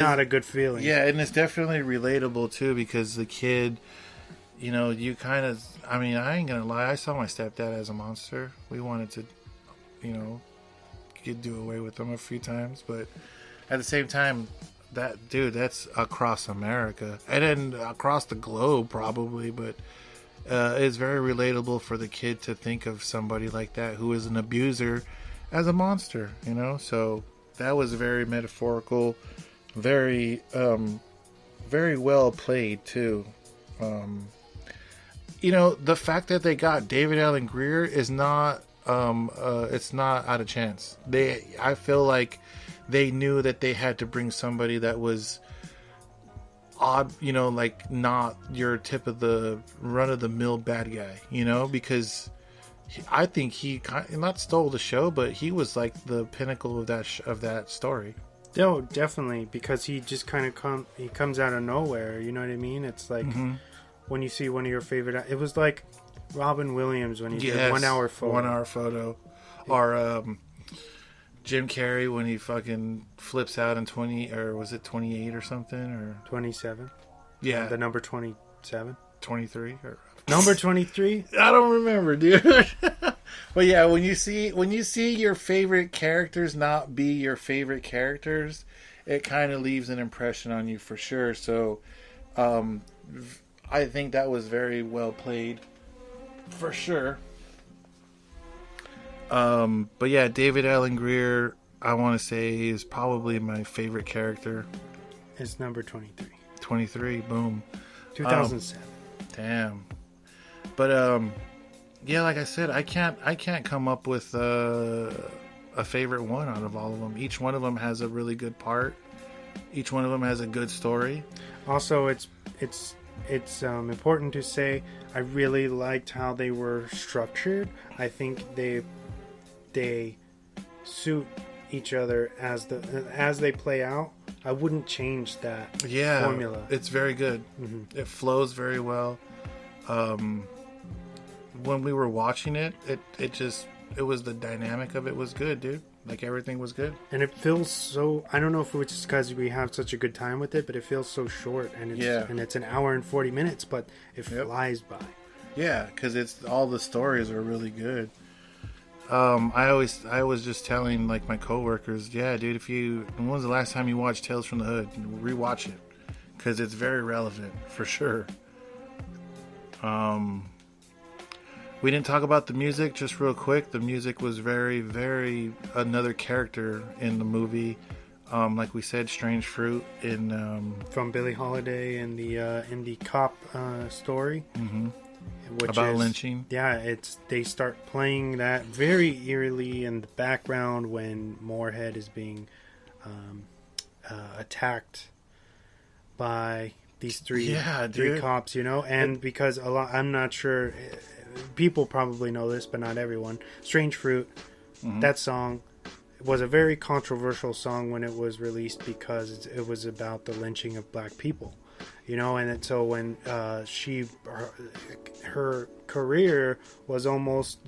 not a good feeling. Yeah, and it's definitely relatable too because the kid, you kind of. I mean, I ain't gonna lie. I saw my stepdad as a monster. We wanted to, do away with him a few times, but at the same time, that's across America and then across the globe probably, but it's very relatable for the kid to think of somebody like that who is an abuser as a monster, So that was very metaphorical, very, very well played too. The fact that they got David Allen Greer is not, it's not out of chance. I feel like they knew that they had to bring somebody that was odd, like not your tip of the run of the mill bad guy, because I think he not stole the show, but he was like the pinnacle of that story. No, definitely, because he just kind of he comes out of nowhere. You know what I mean? It's like when you see one of your favorite. It was like Robin Williams when he did 1 hour photo. 1 hour photo, or Jim Carrey when he fucking flips out in 20, or was it 28 or something, or 27? Yeah, the number 27, 23, or number 23. I don't remember, dude. But yeah, when you see your favorite characters not be your favorite characters, it kind of leaves an impression on you for sure. So, I think that was very well played, for sure. But yeah, David Allen Greer, I want to say, is probably my favorite character. It's number 23. 23, boom. 2007. Damn. But yeah, like I said, I can't come up with a favorite one out of all of them. Each one of them has a really good part. Each one of them has a good story. Also, it's important to say I really liked how they were structured. I think they suit each other as they play out. I wouldn't change that formula. It's very good. Mm-hmm. It flows very well. When we were watching it was the dynamic of it was good, dude. Like everything was good. And it feels so, I don't know if it's just because we have such a good time with it, but it feels so short, and it's an hour and 40 minutes, but it flies by. Yeah, because it's all the stories are really good. I was just telling like my coworkers, yeah, dude, when was the last time you watched Tales from the Hood? Rewatch it, because it's very relevant for sure. We didn't talk about the music, just real quick. The music was very, very another character in the movie. Like we said, Strange Fruit from Billie Holiday in the cop story. Mm-hmm. About lynching. Yeah, they start playing that very eerily in the background when Moorhead is being attacked by these three cops, and because I'm not sure, people probably know this, but not everyone. Strange Fruit, that song was a very controversial song when it was released because it was about the lynching of black people. And so when her career was almost,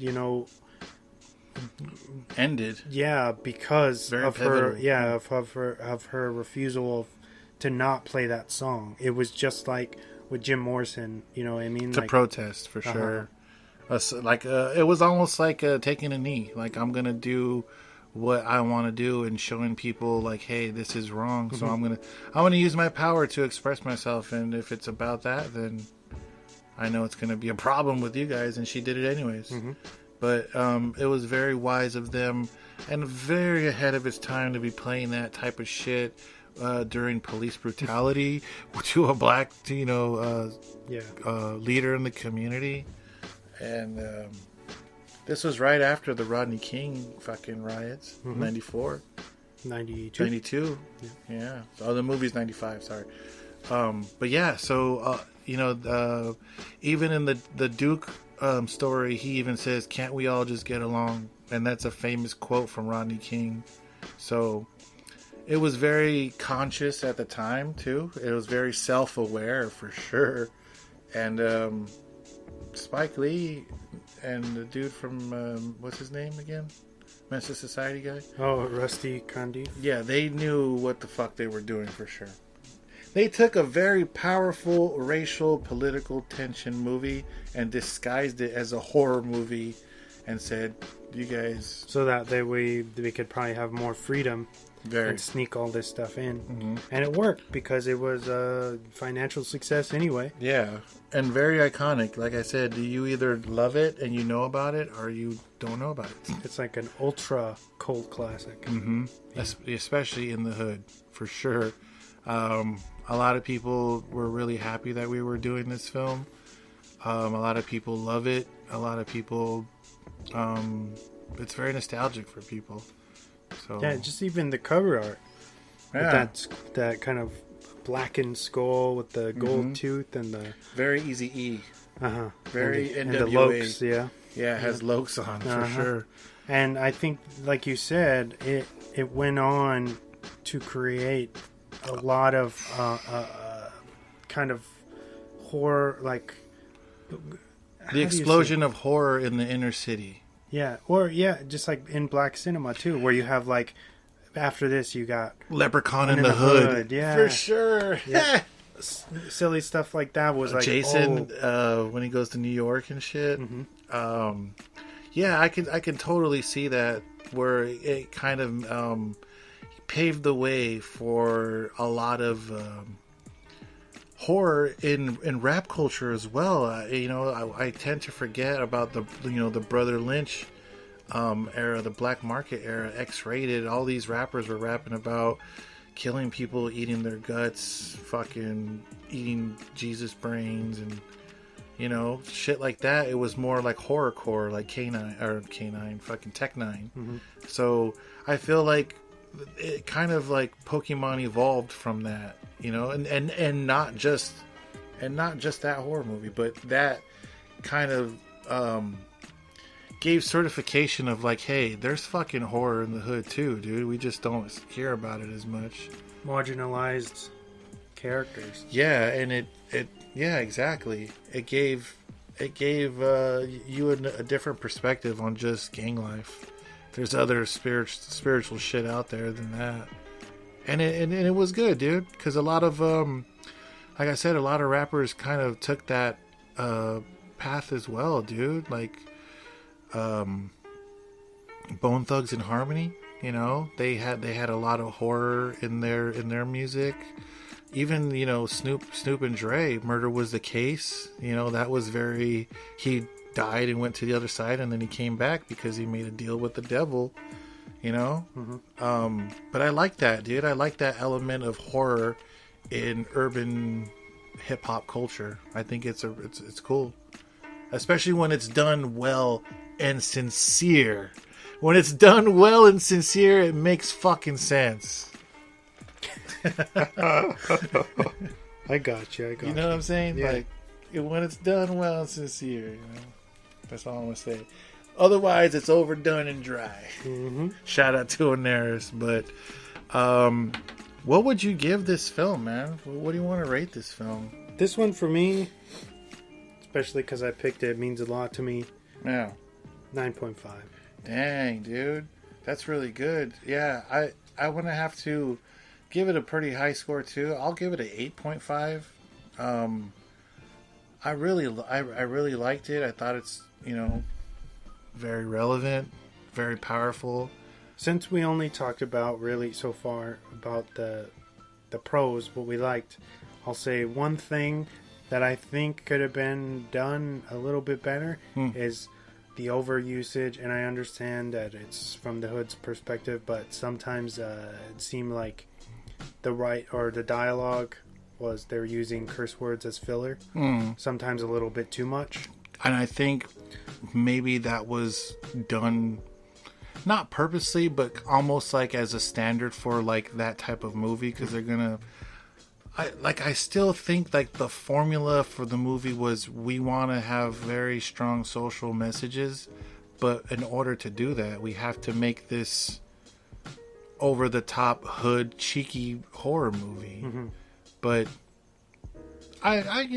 ended. Yeah, because very of pivotal. of her refusal to not play that song. It was just like with Jim Morrison, you know what I mean? To protest, for sure. It was almost like taking a knee. Like, I'm going to do what I want to do and showing people like, hey, this is wrong. So I'm gonna use my power to express myself, and if it's about that, then I know it's gonna be a problem with you guys. And she did it anyways. But it was very wise of them and very ahead of its time to be playing that type of shit during police brutality to a black leader in the community. And this was right after the Rodney King fucking riots, 94. 92. Yeah. Oh, the movie's 95, sorry. But yeah, so, even in the Duke story, he even says, can't we all just get along? And that's a famous quote from Rodney King. So it was very conscious at the time, too. It was very self-aware, for sure. And Spike Lee and the dude from what's his name again? Menace Society guy. Oh, Rusty Candide. Yeah, they knew what the fuck they were doing for sure. They took a very powerful racial political tension movie and disguised it as a horror movie and said, you guys... So that we could probably have more freedom and sneak all this stuff in. Mm-hmm. And it worked because it was a financial success anyway. Yeah, and very iconic. Like I said, you either love it and you know about it or you don't know about it. It's like an ultra cult classic. Mm-hmm. Yeah. Especially in the hood, for sure. A lot of people were really happy that we were doing this film. A lot of people love it. A lot of people... it's very nostalgic for people. So yeah, just even the cover art. Yeah. That kind of blackened skull with the gold tooth and the... Very Eazy-E. Uh-huh. Very NWA. And the Lokes, yeah. Yeah, it has Lokes on, for sure. And I think, like you said, it went on to create a lot of kind of horror, like... The explosion of horror in the inner city. Yeah, just like in black cinema too, where you have like, after this you got Leprechaun in the Hood. Yeah, for sure. Yeah. Silly stuff like that was like Jason when he goes to New York and shit. Mm-hmm. Yeah, I can totally see that, where it kind of paved the way for a lot of horror in rap culture as well. I tend to forget about the Brother Lynch era, the Black Market era, X-rated. All these rappers were rapping about killing people, eating their guts, fucking eating Jesus brains, and shit like that. It was more like horrorcore, like K9, fucking Tech 9. Mm-hmm. So I feel like it kind of like Pokemon evolved from that, and not just that horror movie, but that kind of gave certification of like, hey, there's fucking horror in the hood too, dude. We just don't hear about it as much. Marginalized characters. Yeah, and it yeah, exactly. It gave you a different perspective on just gang life. There's other spiritual shit out there than that, and it was good, dude. Because a lot of like I said, a lot of rappers kind of took that path as well, dude. Like Bone Thugs and Harmony, they had a lot of horror in their music. Even Snoop and Dre, Murder Was the Case. That was very... He died and went to the other side, and then he came back because he made a deal with the devil. Mm-hmm. But I like that, dude. I like that element of horror in urban hip hop culture. I think it's cool, especially when it's done well and sincere. When it's done well and sincere, it makes fucking sense. I got you. You know what I'm saying? Yeah. Like, when it's done well and sincere, that's all I'm gonna say. Otherwise, it's overdone and dry. Mm-hmm. Shout out to Oneris. But what would you give this film, man? What do you want to rate this film? This one for me, especially because I picked it, means a lot to me. Yeah. 9.5. Dang, dude. That's really good. Yeah, I want to have to give it a pretty high score too. I'll give it an 8.5. I really liked it. I thought it's, very relevant, very powerful. Since we only talked about really so far about the pros, what we liked, I'll say one thing that I think could have been done a little bit better is the overusage. And I understand that it's from the hood's perspective, but sometimes it seemed like the dialogue was they're using curse words as filler. Sometimes a little bit too much. And I think maybe that was done not purposely, but almost like as a standard for like that type of movie, because they're gonna. I still think like the formula for the movie was we want to have very strong social messages, but in order to do that, we have to make this over the top hood cheeky horror movie. Mm-hmm. But I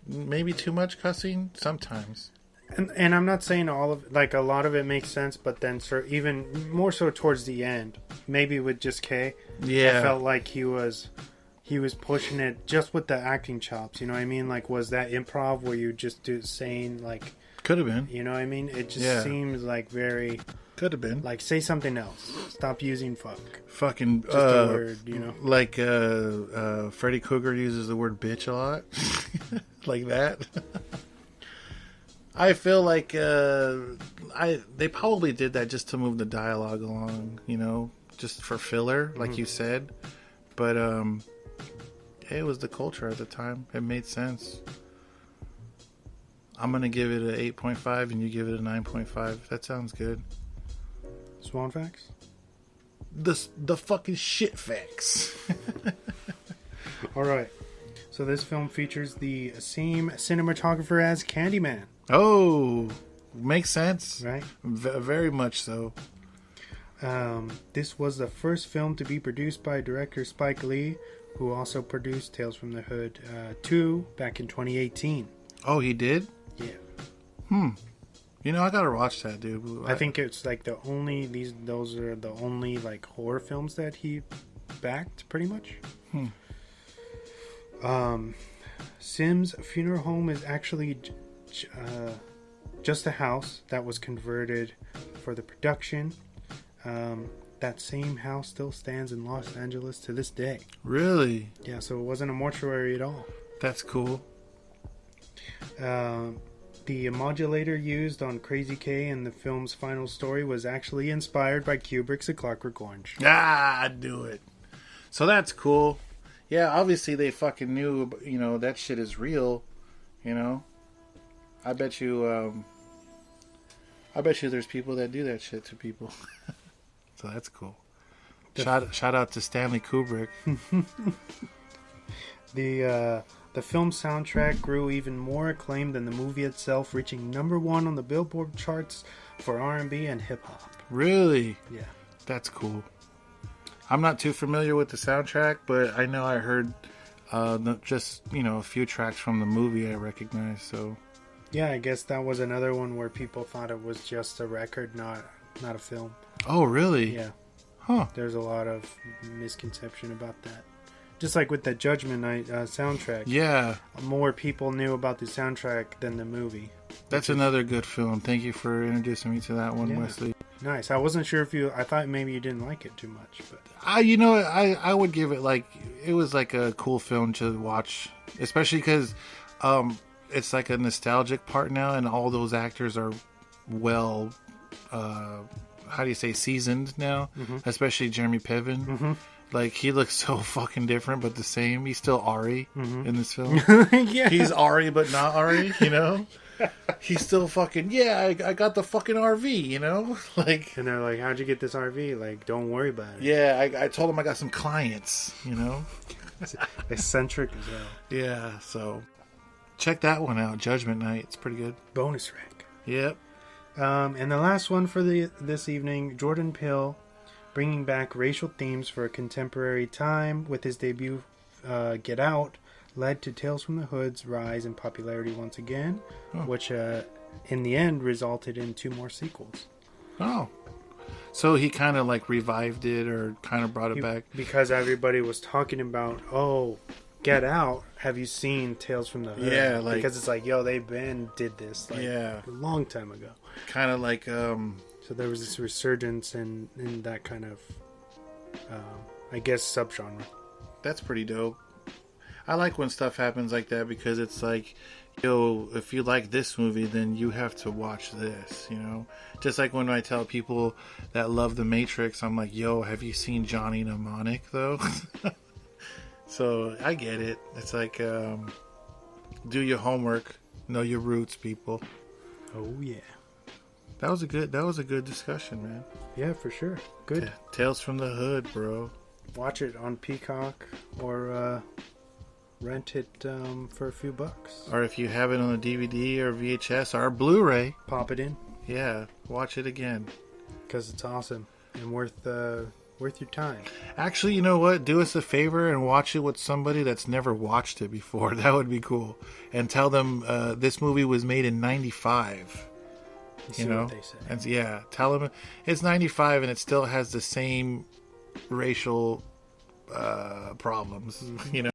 maybe too much cussing sometimes. And I'm not saying all of like a lot of it makes sense, but then even more so towards the end, maybe with just Kay, I felt like he was pushing it just with the acting chops. You know what I mean? Like, was that improv where you just do saying like? Could have been. You know what I mean? It just seems like very. Could have been. Like, say something else. Stop using fuck. Fucking just a word, you know. Like Freddy Krueger uses the word bitch a lot, like that. I feel like they probably did that just to move the dialogue along, you know, just for filler, like you said. But it was the culture at the time. It made sense. I'm gonna give it an 8.5, and you give it a 9.5. That sounds good. Swan facts? The fucking shit facts. All right. So this film features the same cinematographer as Candyman. Oh, makes sense. Right? Very much so. This was the first film to be produced by director Spike Lee, who also produced Tales from the Hood 2 back in 2018. Oh, he did? Yeah. You know, I gotta watch that, dude. I think it's like those are the only like horror films that he backed, pretty much. Sim's funeral home is actually just a house that was converted for the production. That same house still stands in Los Angeles to this day. Really? Yeah, so it wasn't a mortuary at all. That's cool. The modulator used on Crazy K in the film's final story was actually inspired by Kubrick's A Clockwork Orange. Ah, I do it. So that's cool. Yeah, obviously they fucking knew, you know, that shit is real, you know. I bet you there's people that do that shit to people. So that's cool. Shout out to Stanley Kubrick. The film soundtrack grew even more acclaimed than the movie itself, reaching #1 on the Billboard charts for R&B and hip-hop. Really? Yeah. That's cool. I'm not too familiar with the soundtrack, but I know I heard just, you know, a few tracks from the movie I recognize, so... Yeah, I guess that was another one where people thought it was just a record, not a film. Oh, really? Yeah. Huh. There's a lot of misconception about that. Just like with the Judgment Night soundtrack. Yeah. More people knew about the soundtrack than the movie. That's another good film. Thank you for introducing me to that one, Wesley. Nice. I wasn't sure if I thought maybe you didn't like it too much. But I would give it it was like a cool film to watch. Especially because it's like a nostalgic part now, and all those actors are well, how do you say, seasoned now? Mm-hmm. Especially Jeremy Piven. Mm-hmm. Like, he looks so fucking different, but the same. He's still Ari in this film. Yeah. He's Ari, but not Ari, you know? He's still fucking, I got the fucking RV, you know? Like, and they're like, how'd you get this RV? Like, don't worry about it. Yeah, I told him I got some clients, you know? Eccentric as well. Yeah, so check that one out, Judgment Night. It's pretty good. Bonus rank. Yep. And the last one for this evening, Jordan Peele, bringing back racial themes for a contemporary time with his debut, Get Out, led to Tales from the Hood's rise in popularity once again, which in the end resulted in 2 more sequels. Oh. So he kind of like revived it or kind of brought it back? Because everybody was talking about, Get Out, have you seen Tales from the Hood? Yeah, like... Because it's like, they did this a long time ago. Kind of like... So there was this resurgence in that kind of, I guess, subgenre. That's pretty dope. I like when stuff happens like that because it's like, if you like this movie, then you have to watch this, you know? Just like when I tell people that love The Matrix, I'm like, have you seen Johnny Mnemonic, though? So, I get it. It's like, do your homework, know your roots, people. Oh, yeah. That was a good discussion, man. Yeah, for sure. Good. Tales from the Hood, bro. Watch it on Peacock or rent it for a few bucks. Or if you have it on a DVD or VHS or Blu-ray, pop it in. Yeah, watch it again. Because it's awesome and worth Worth your time. Actually, you know what? Do us a favor and watch it with somebody that's never watched it before. That would be cool. And tell them this movie was made in 95. You know? What they say. And yeah, tell them it's 95 and it still has the same racial problems, you know?